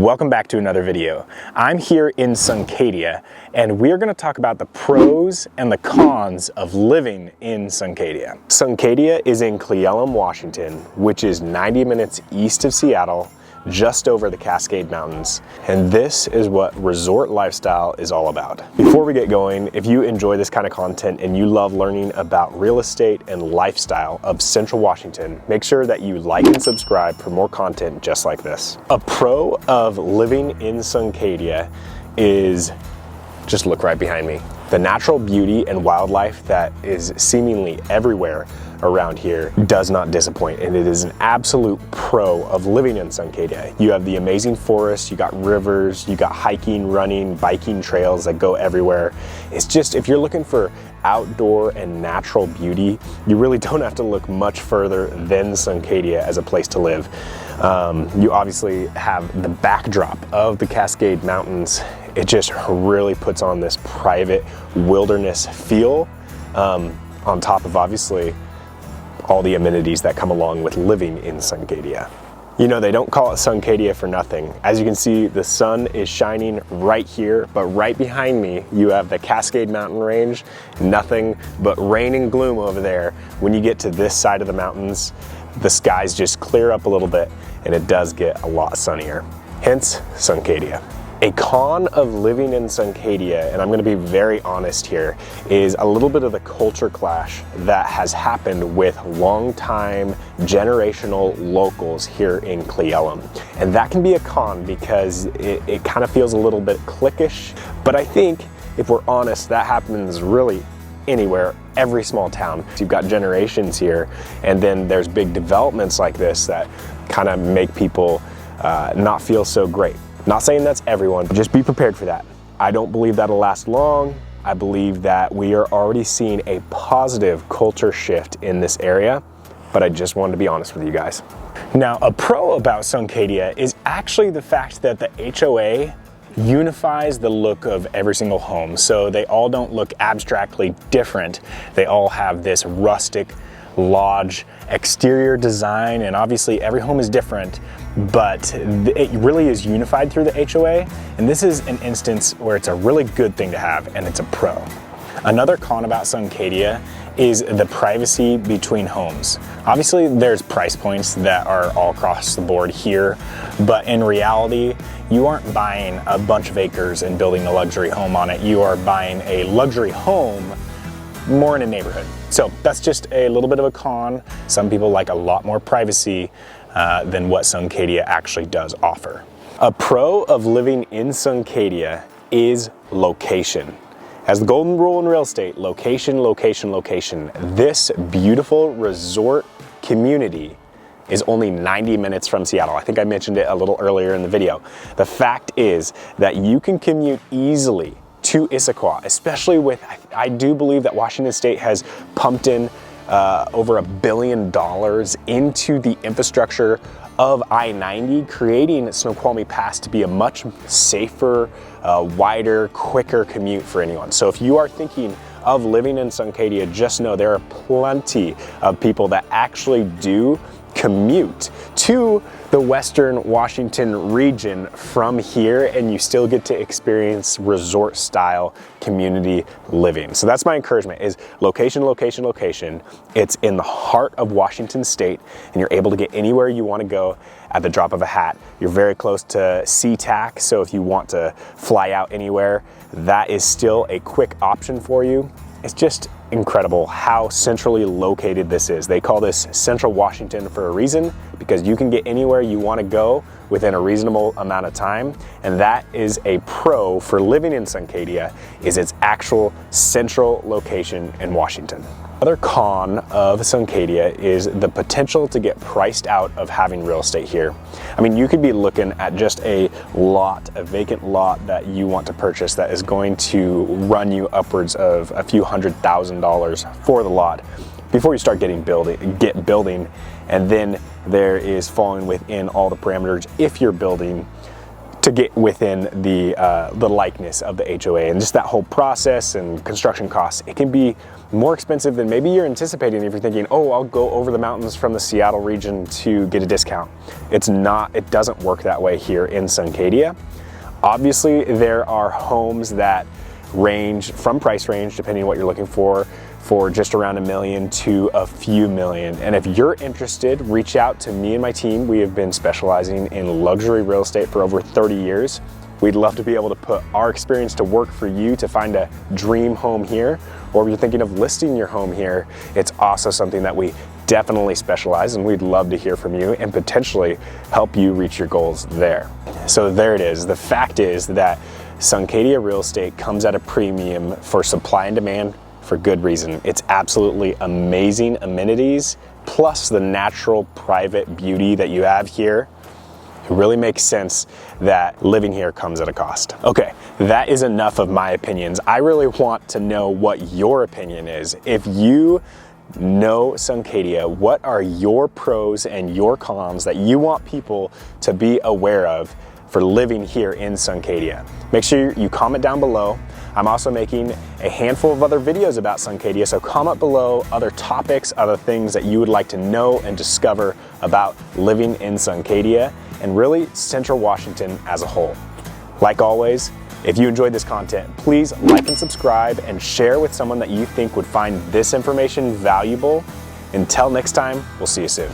Welcome back to another video. I'm here in Suncadia and we're going to talk about the pros and the cons of living in Suncadia. Suncadia is in Cle Elum, Washington, which is 90 minutes east of Seattle, just over the Cascade Mountains, and this is what resort lifestyle is all about. Before we get going, if you enjoy this kind of content and you love learning about real estate and lifestyle of Central Washington, make sure that you like and subscribe for more content just like this. A pro of living in Suncadia is, just look right behind me, the natural beauty and wildlife that is seemingly everywhere around here does not disappoint, and it is an absolute pro of living in Suncadia. You have the amazing forests, you got rivers, you got hiking, running, biking trails that go everywhere. It's just, if you're looking for outdoor and natural beauty, you really don't have to look much further than Suncadia as a place to live. You obviously have the backdrop of the Cascade Mountains. It just really puts on this private wilderness feel, on top of obviously all the amenities that come along with living in Suncadia. You know, they don't call it Suncadia for nothing. As you can see, the sun is shining right here, but right behind me, you have the Cascade Mountain Range. Nothing but rain and gloom over there. When you get to this side of the mountains, the skies just clear up a little bit and it does get a lot sunnier. Hence, Suncadia. A con of living in Suncadia, and I'm going to be very honest here, is a little bit of the culture clash that has happened with longtime generational locals here in Cle Elum. And that can be a con because it kind of feels a little bit cliquish, but I think if we're honest, that happens really anywhere, every small town. You've got generations here, and then there's big developments like this that kind of make people not feel so great. Not saying that's everyone, but just be prepared for that. I don't believe that'll last long. I believe that we are already seeing a positive culture shift in this area, but I just wanted to be honest with you guys. Now, a pro about Suncadia is actually the fact that the HOA unifies the look of every single home. So they all don't look abstractly different. They all have this rustic lodge exterior design, and obviously every home is different, but it really is unified through the HOA, and this is an instance where it's a really good thing to have, and it's a pro. Another con about Suncadia is the privacy between homes. Obviously there's price points that are all across the board here, but in reality you aren't buying a bunch of acres and building a luxury home on it. You are buying a luxury home more in a neighborhood. So that's just a little bit of a con. Some people like a lot more privacy than what Suncadia actually does offer. A pro of living in Suncadia is location. As the golden rule in real estate, location, location, location. This beautiful resort community is only 90 minutes from Seattle. I think I mentioned it a little earlier in the video. The fact is that you can commute easily to Issaquah, especially with, I do believe that Washington State has pumped in over $1 billion into the infrastructure of I-90, creating Snoqualmie Pass to be a much safer, wider, quicker commute for anyone. So if you are thinking of living in Suncadia, just know there are plenty of people that actually do commute to the Western Washington region from here, and you still get to experience resort style community living. So that's my encouragement, is location, location, location. It's in the heart of Washington State, and you're able to get anywhere you want to go at the drop of a hat. You're very close to SeaTac, so if you want to fly out anywhere, that is still a quick option for you. It's just incredible how centrally located this is. They call this Central Washington for a reason, because you can get anywhere you want to go within a reasonable amount of time, and that is a pro for living in Suncadia, is its actual central location in Washington. Another con of Suncadia is the potential to get priced out of having real estate here. I mean, you could be looking at just a lot, a vacant lot that you want to purchase that is going to run you upwards of a few $100,000 for the lot before you start getting building, and then there is falling within all the parameters if you're building to to get within the likeness of the HOA, and just that whole process and construction costs. It can be more expensive than maybe you're anticipating if you're thinking, oh, I'll go over the mountains from the Seattle region to get a discount. It's not, it doesn't work that way here in Suncadia. Obviously, there are homes that range from price range, depending on what you're looking for just around $1 million to a few million. And if you're interested, reach out to me and my team. We have been specializing in luxury real estate for over 30 years. We'd love to be able to put our experience to work for you to find a dream home here, or if you're thinking of listing your home here, it's also something that we definitely specialize, and we'd love to hear from you and potentially help you reach your goals there. So there it is. The fact is that Suncadia real estate comes at a premium for supply and demand for good reason. It's absolutely amazing amenities, plus the natural private beauty that you have here. It really makes sense that living here comes at a cost. Okay, that is enough of my opinions. I really want to know what your opinion is. If you know Suncadia, what are your pros and your cons that you want people to be aware of for living here in Suncadia? Make sure you comment down below. I'm also making a handful of other videos about Suncadia, so comment below other topics, other things that you would like to know and discover about living in Suncadia and really Central Washington as a whole. Like always, if you enjoyed this content, please like and subscribe and share with someone that you think would find this information valuable. Until next time, we'll see you soon.